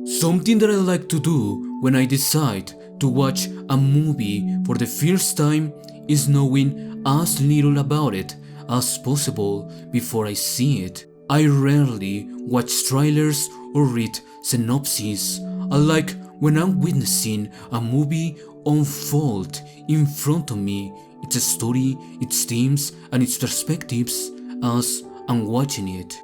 Something that I like to do when I decide to watch a movie for the first time is knowing as little about it as possible before I see it. I rarely watch trailers or read synopses. Unlike when I'm witnessing a movie unfold in front of me, its story, its themes, and its perspectives as I'm watching it.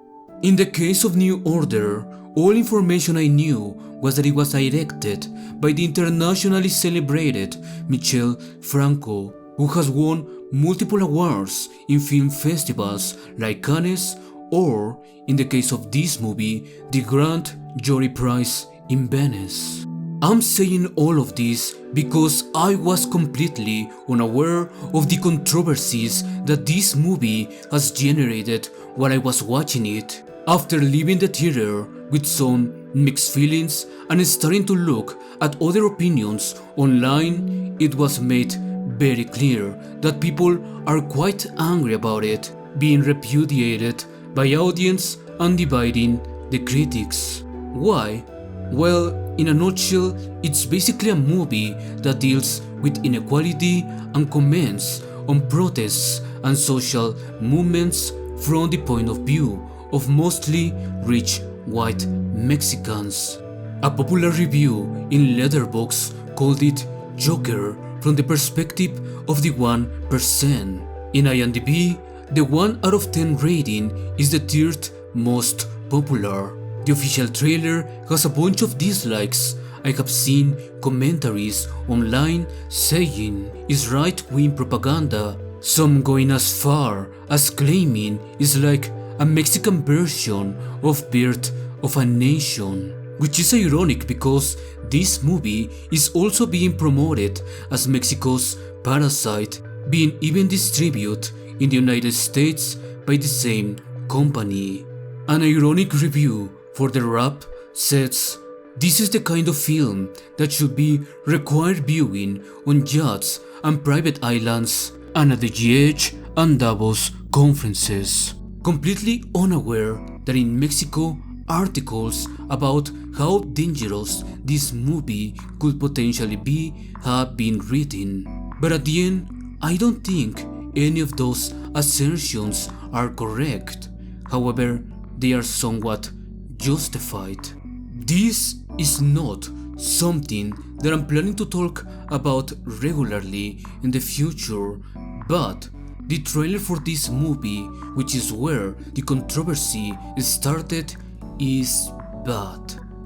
In the case of New Order, all information I knew was that it was directed by the internationally celebrated Michel Franco, who has won multiple awards in film festivals like Cannes or, in the case of this movie, the Grand Jury Prize in Venice. I'm saying all of this because I was completely unaware of the controversies that this movie has generated while I was watching it. After leaving the theater with some mixed feelings and starting to look at other opinions online, it was made very clear that people are quite angry about it, being repudiated by audience and dividing the critics. Why? Well, in a nutshell, it's basically a movie that deals with inequality and comments on protests and social movements from the point of view of mostly rich white Mexicans. A popular review in Letterboxd called it Joker from the perspective of the 1%. In IMDb, the 1 out of 10 rating is the third most popular. The official trailer has a bunch of dislikes. I have seen commentaries online saying it's right-wing propaganda, some going as far as claiming it's like a Mexican version of Birth of a Nation, which is ironic because this movie is also being promoted as Mexico's Parasite, being even distributed in the United States by the same company. An ironic review for The Wrap says, "This is the kind of film that should be required viewing on yachts and private islands and at the GH and Davos conferences." Completely unaware that in Mexico articles about how dangerous this movie could potentially be have been written. But at the end, I don't think any of those assertions are correct. However, they are somewhat justified. This is not something that I'm planning to talk about regularly in the future, but the trailer for this movie, which is where the controversy started, is bad,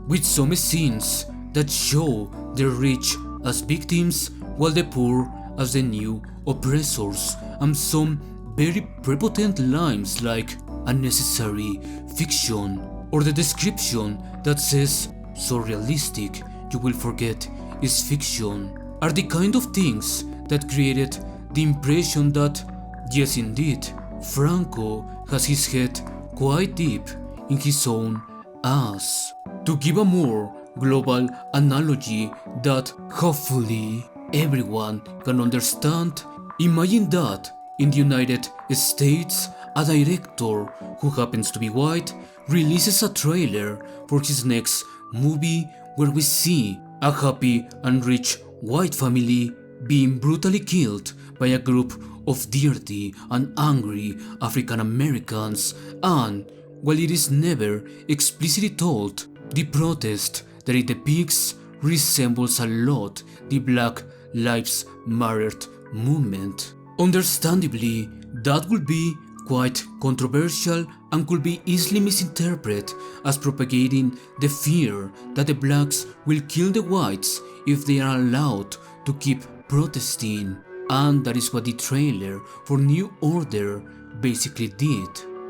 with some scenes that show the rich as victims while the poor as the new oppressors, and some very prepotent lines like unnecessary fiction, or the description that says "so realistic you will forget is fiction," are the kind of things that created the impression that, yes indeed, Franco has his head quite deep in his own ass. To give a more global analogy that hopefully everyone can understand, imagine that in the United States, a director who happens to be white releases a trailer for his next movie where we see a happy and rich white family being brutally killed by a group of dirty and angry African Americans, and while it is never explicitly told, the protest that it depicts resembles a lot the Black Lives Matter movement. Understandably, that would be quite controversial and could be easily misinterpreted as propagating the fear that the blacks will kill the whites if they are allowed to keep protesting, and that is what the trailer for New Order basically did.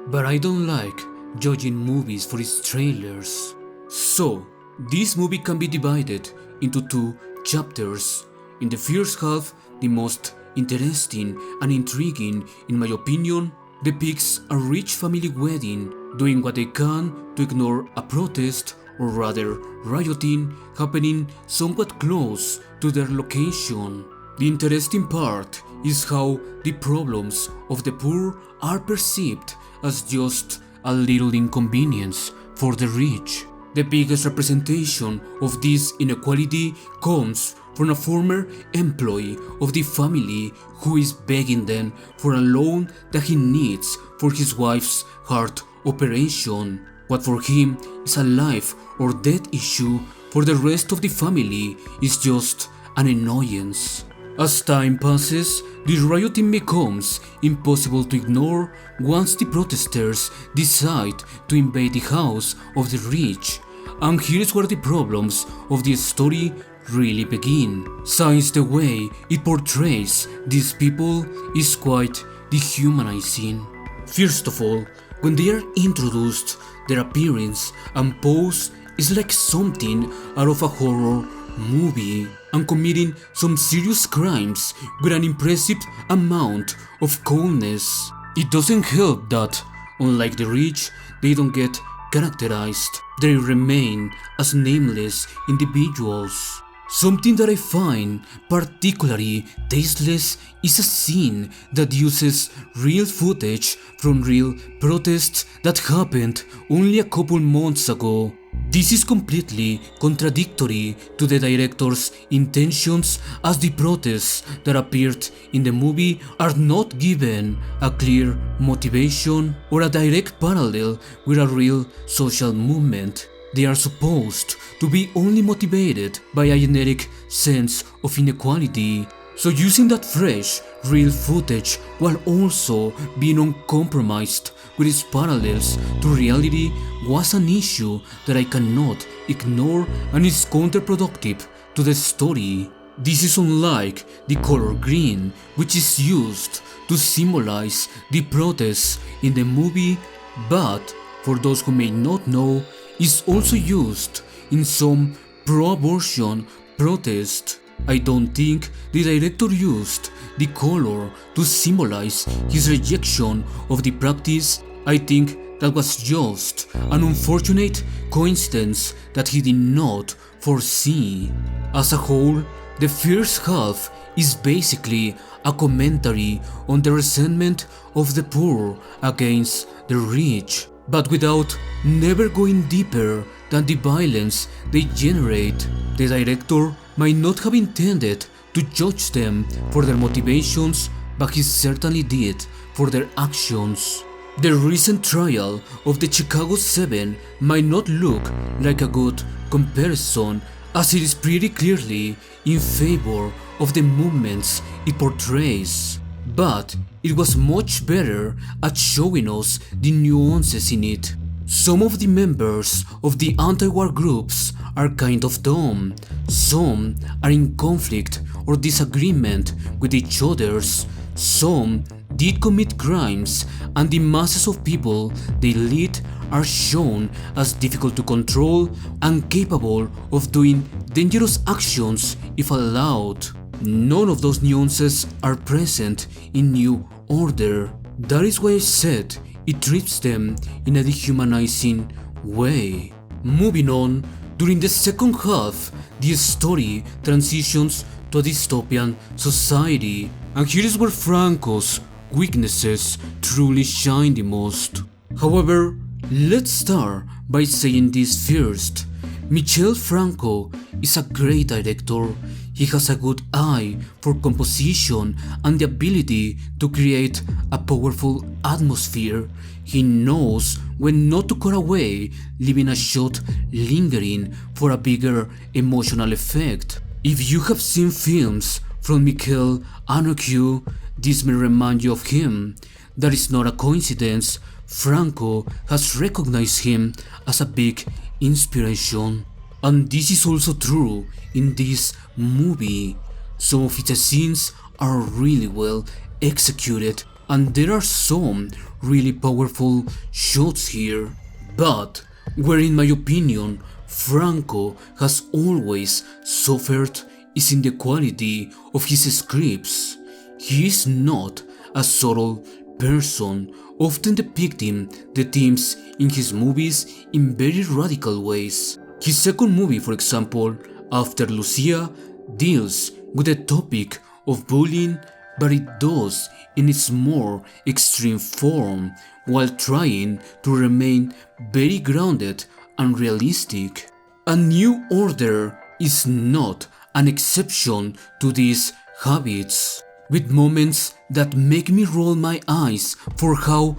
But I don't like judging movies for its trailers. So, this movie can be divided into two chapters. In the first half, the most interesting and intriguing, in my opinion, depicts a rich family wedding doing what they can to ignore a protest, or rather rioting, happening somewhat close to their location. The interesting part is how the problems of the poor are perceived as just a little inconvenience for the rich. The biggest representation of this inequality comes from a former employee of the family who is begging them for a loan that he needs for his wife's heart operation. What for him is a life or death issue, for the rest of the family is just an annoyance. As time passes, the rioting becomes impossible to ignore once the protesters decide to invade the house of the rich. And here's where the problems of the story really begin, since the way it portrays these people is quite dehumanizing. First of all, when they are introduced, their appearance and pose is like something out of a horror movie, and committing some serious crimes with an impressive amount of coldness. It doesn't help that, unlike the rich, they don't get characterized. They remain as nameless individuals. Something that I find particularly tasteless is a scene that uses real footage from real protests that happened only a couple months ago. This is completely contradictory to the director's intentions, as the protests that appeared in the movie are not given a clear motivation or a direct parallel with a real social movement. They are supposed to be only motivated by a generic sense of inequality. So using that fresh, real footage while also being uncompromised with its parallels to reality was an issue that I cannot ignore and is counterproductive to the story. This is unlike the color green, which is used to symbolize the protests in the movie, but for those who may not know, is also used in some pro-abortion protests. I don't think the director used the color to symbolize his rejection of the practice. I think that was just an unfortunate coincidence that he did not foresee. As a whole, the first half is basically a commentary on the resentment of the poor against the rich, but without never going deeper than the violence they generate. The director might not have intended to judge them for their motivations, but he certainly did for their actions. The recent trial of the Chicago 7 might not look like a good comparison, as it is pretty clearly in favor of the movements it portrays, but it was much better at showing us the nuances in it. Some of the members of the anti-war groups are kind of dumb, some are in conflict or disagreement with each others, some did commit crimes, and the masses of people they lead are shown as difficult to control and capable of doing dangerous actions if allowed. None of those nuances are present in New Order. That is why I said it treats them in a dehumanizing way. Moving on, during the second half, the story transitions to a dystopian society, and here is where Franco's weaknesses truly shine the most. However, let's start by saying this first. Michel Franco is a great director. He has a good eye for composition and the ability to create a powerful atmosphere. He knows when not to cut away, leaving a shot lingering for a bigger emotional effect. If you have seen films from Michel Haneke, this may remind you of him. That is not a coincidence. Franco has recognized him as a big inspiration. And this is also true in this movie. Some of its scenes are really well executed, and there are some really powerful shots here. But where in my opinion Franco has always suffered is in the quality of his scripts. He is not a subtle person, often depicting the themes in his movies in very radical ways. His second movie, for example, After Lucia, deals with the topic of bullying, but it does in its more extreme form, while trying to remain very grounded unrealistic. A New Order is not an exception to these habits, with moments that make me roll my eyes for how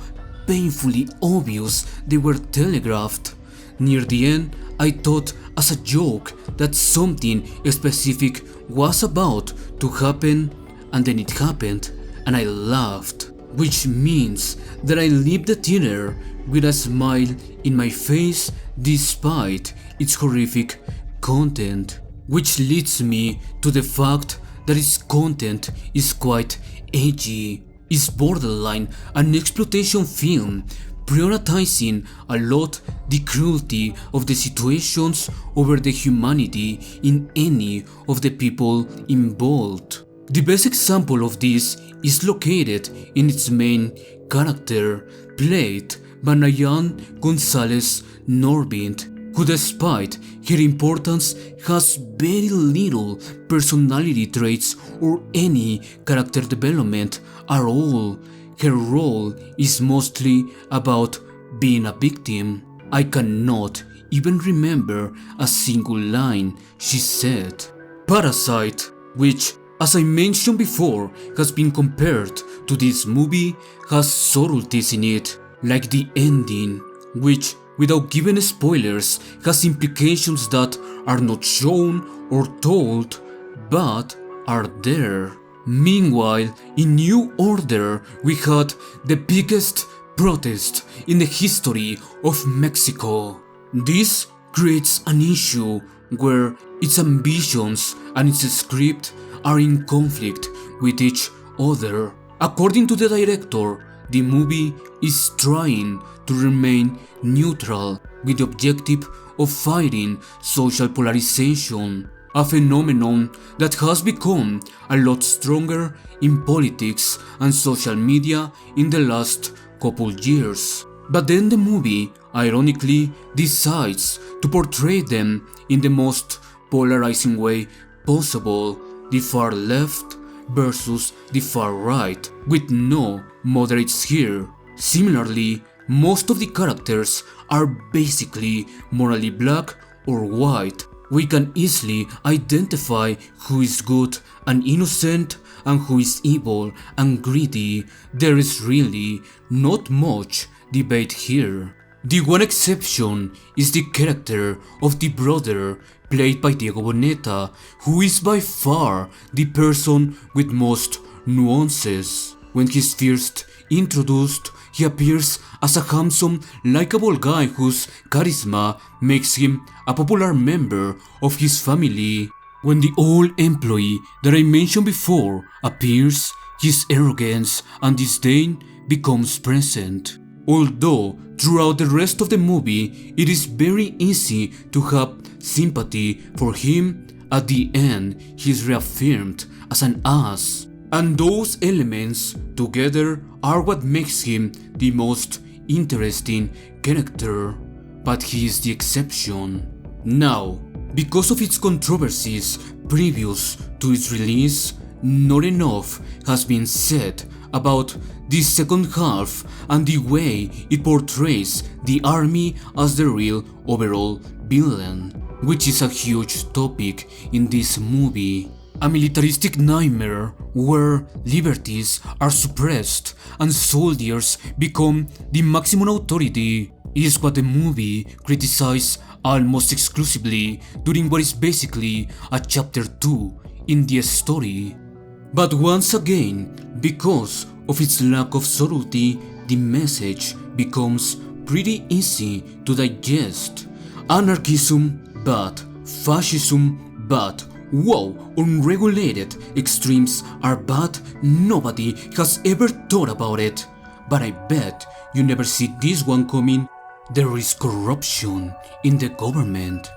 painfully obvious they were telegraphed. Near the end, I thought as a joke that something specific was about to happen, and then it happened, and I laughed, which means that I left the theater with a smile in my face despite its horrific content, which leads me to the fact that its content is quite edgy. It's borderline an exploitation film, prioritizing a lot the cruelty of the situations over the humanity in any of the people involved. The best example of this is located in its main character, played by Naian González Norvind, who despite her importance has very little personality traits or any character development at all. Her role is mostly about being a victim. I cannot even remember a single line she said. Parasite, which, as I mentioned before, has been compared to this movie, has subtleties in it, like the ending, which, without giving spoilers, has implications that are not shown or told, but are there. Meanwhile, in New Order, we had the biggest protest in the history of Mexico. This creates an issue where its ambitions and its script are in conflict with each other. According to the director, the movie is trying to remain neutral with the objective of fighting social polarization, a phenomenon that has become a lot stronger in politics and social media in the last couple years. But then the movie, ironically, decides to portray them in the most polarizing way possible, the far left versus the far right, with no moderates here. Similarly, most of the characters are basically morally black or white. We can easily identify who is good and innocent and who is evil and greedy. There is really not much debate here. The one exception is the character of the brother, played by Diego Boneta, who is by far the person with most nuances. When he's first introduced, he appears as a handsome, likable guy whose charisma makes him a popular member of his family. When the old employee that I mentioned before appears, his arrogance and disdain becomes present. Although throughout the rest of the movie it is very easy to have sympathy for him, at the end he is reaffirmed as an ass. And those elements together are what makes him the most interesting character, but he is the exception. Now, because of its controversies previous to its release, not enough has been said about the second half and the way it portrays the army as the real overall villain, which is a huge topic in this movie. A militaristic nightmare where liberties are suppressed and soldiers become the maximum authority is what the movie criticizes almost exclusively during what is basically a chapter 2 in the story. But once again, because of its lack of subtlety, the message becomes pretty easy to digest. Anarchism bad, fascism bad. Wow, unregulated extremes are bad, nobody has ever thought about it. But I bet you never see this one coming. There is corruption in the government.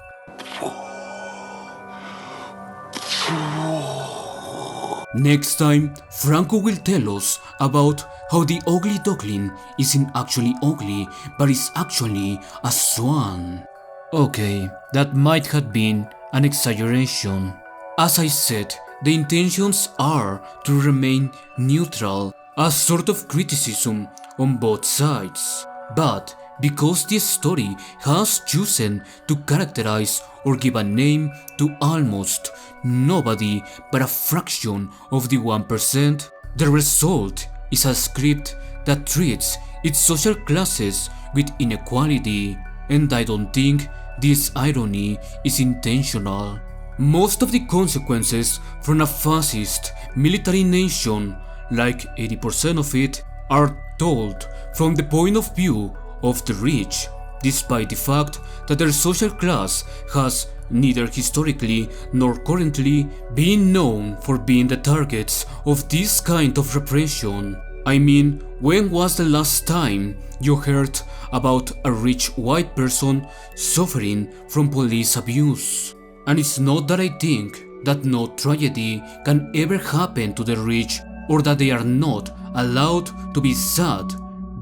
Next time, Franco will tell us about how the ugly duckling isn't actually ugly, but is actually a swan. Okay, that might have been an exaggeration. As I said, the intentions are to remain neutral, a sort of criticism on both sides. But because the story has chosen to characterize or give a name to almost nobody but a fraction of the 1%, the result is a script that treats its social classes with inequality, and I don't think this irony is intentional. Most of the consequences from a fascist military nation, like 80% of it, are told from the point of view of the rich, despite the fact that their social class has neither historically nor currently been known for being the targets of this kind of repression. I mean, when was the last time you heard about a rich white person suffering from police abuse? And it's not that I think that no tragedy can ever happen to the rich or that they are not allowed to be sad.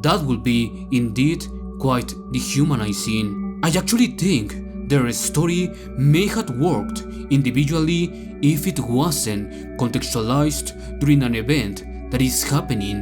That would be indeed quite dehumanizing. I actually think their story may have worked individually if it wasn't contextualized during an event that is happening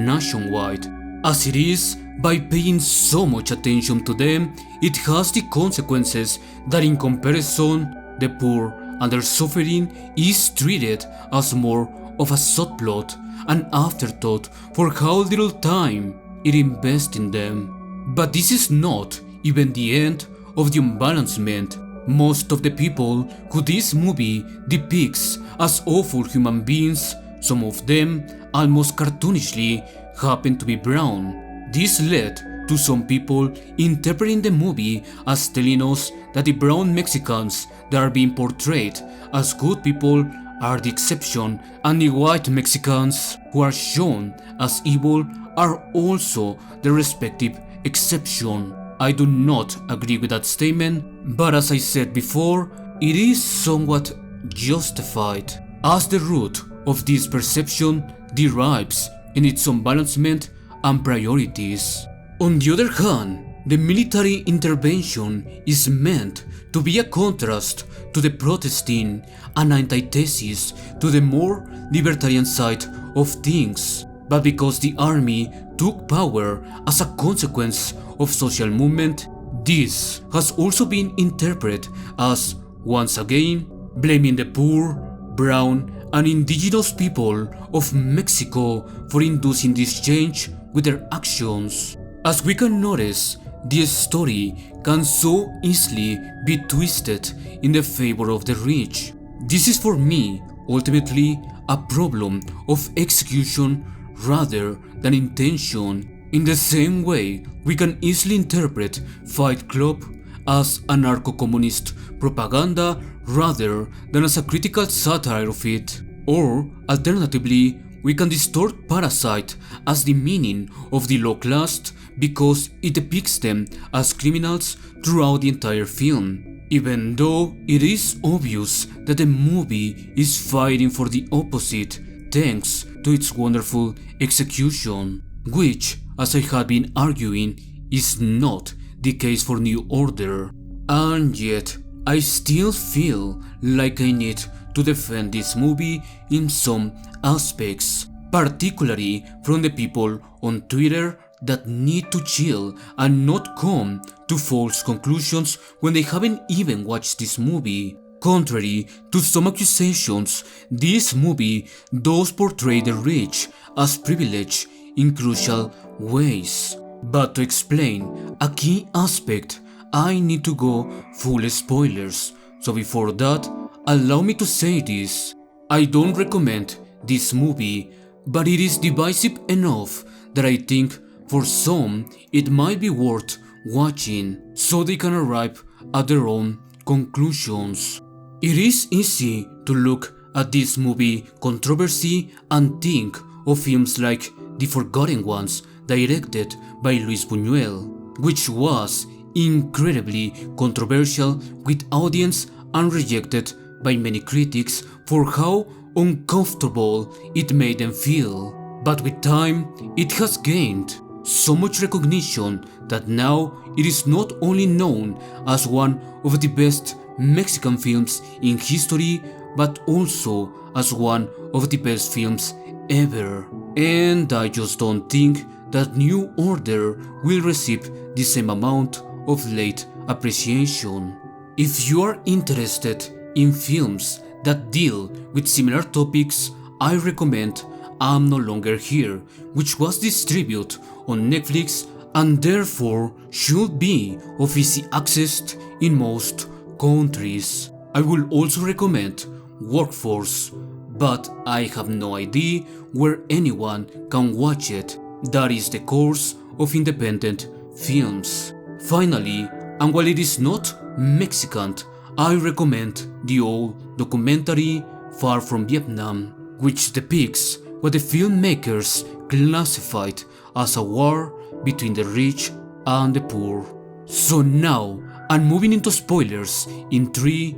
nationwide. As it is, by paying so much attention to them, it has the consequences that in comparison, the poor and their suffering is treated as more of a subplot, an afterthought for how little time it invests in them. But this is not even the end of the unbalancement. Most of the people who this movie depicts as awful human beings, some of them almost cartoonishly, happen to be brown. This led to some people interpreting the movie as telling us that the brown Mexicans that are being portrayed as good people are the exception, and the white Mexicans who are shown as evil are also the respective exception. I do not agree with that statement, but as I said before, it is somewhat justified, as the root of this perception derives in its unbalancement and priorities. On the other hand, the military intervention is meant to be a contrast to the protesting and antithesis to the more libertarian side of things. But because the army took power as a consequence of social movement, this has also been interpreted as, once again, blaming the poor, brown, and indigenous people of Mexico for inducing this change with their actions. As we can notice, the story can so easily be twisted in the favor of the rich. This is for me ultimately a problem of execution rather than intention. In the same way, we can easily interpret Fight Club as anarcho-communist propaganda rather than as a critical satire of it. Or, alternatively, we can distort Parasite as the meaning of the low class because it depicts them as criminals throughout the entire film, even though it is obvious that the movie is fighting for the opposite thanks to its wonderful execution, which, as I had been arguing, is not the case for New Order. And yet, I still feel like I need to defend this movie in some aspects, particularly from the people on Twitter that need to chill and not come to false conclusions when they haven't even watched this movie. Contrary to some accusations, this movie does portray the rich as privileged in crucial ways. But to explain a key aspect, I need to go full spoilers, so before that, allow me to say this. I don't recommend this movie, but it is divisive enough that I think for some it might be worth watching so they can arrive at their own conclusions. It is easy to look at this movie controversy and think of films like The Forgotten Ones, directed by Luis Buñuel, which was incredibly controversial with audience and rejected by many critics for how uncomfortable it made them feel. But with time, it has gained so much recognition that now it is not only known as one of the best Mexican films in history, but also as one of the best films ever. And I just don't think that New Order will receive the same amount of late appreciation. If you are interested in films that deal with similar topics, I recommend I'm No Longer Here, which was distributed on Netflix and therefore should be of easy access in most countries. I will also recommend Workforce, but I have no idea where anyone can watch it. That is the course of independent films. Finally, and while it is not Mexican, I recommend the old documentary Far From Vietnam, which depicts what the filmmakers classified as a war between the rich and the poor. So now, I'm moving into spoilers in 3,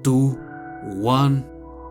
2, 1.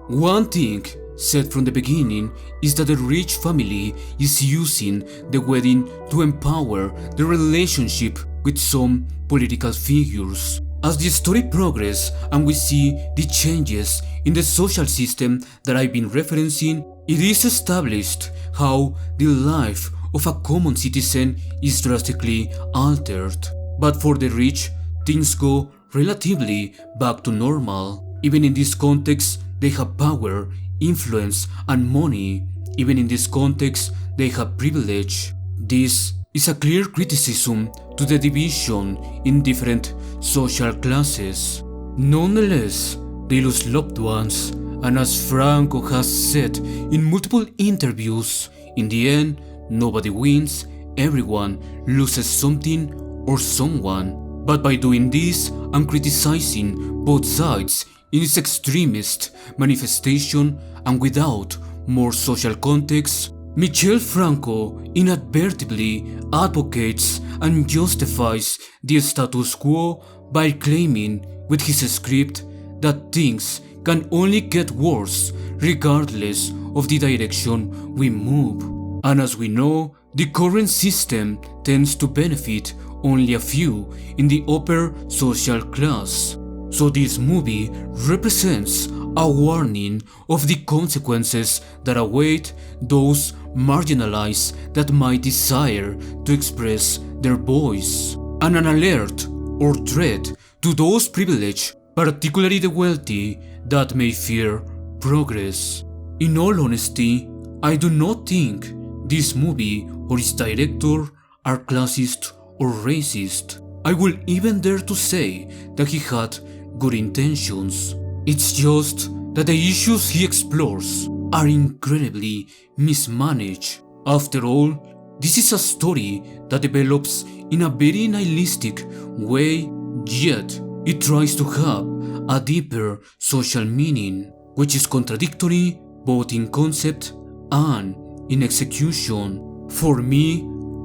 One thing said from the beginning is that the rich family is using the wedding to empower the relationship with some political figures. As the story progresses and we see the changes in the social system that I've been referencing, it is established how the life of a common citizen is drastically altered. But for the rich, things go relatively back to normal. Even in this context, they have power, influence, and money. Even in this context, they have privilege. This is a clear criticism to the division in different social classes. Nonetheless, they lose loved ones, and as Franco has said in multiple interviews, in the end, nobody wins, everyone loses something or someone. But by doing this and criticizing both sides in its extremist manifestation and without more social context, Michel Franco inadvertently advocates and justifies the status quo by claiming with his script that things can only get worse regardless of the direction we move. And as we know, the current system tends to benefit only a few in the upper social class. So this movie represents a warning of the consequences that await those marginalized that might desire to express their voice, and an alert or threat to those privileged, particularly the wealthy, that may fear progress. In all honesty, I do not think this movie or its director are classist or racist. I will even dare to say that he had good intentions. It's just that the issues he explores are incredibly mismanaged. After all, this is a story that develops in a very nihilistic way, yet it tries to have a deeper social meaning, which is contradictory both in concept and in execution. For me,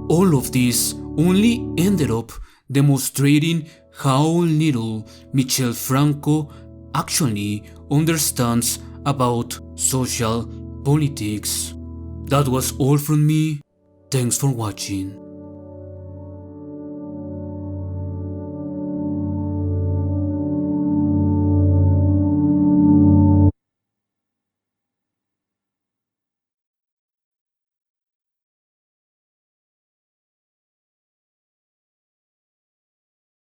all of this only ended up demonstrating how little Michel Franco actually understands about social politics. That was all from me. Thanks for watching.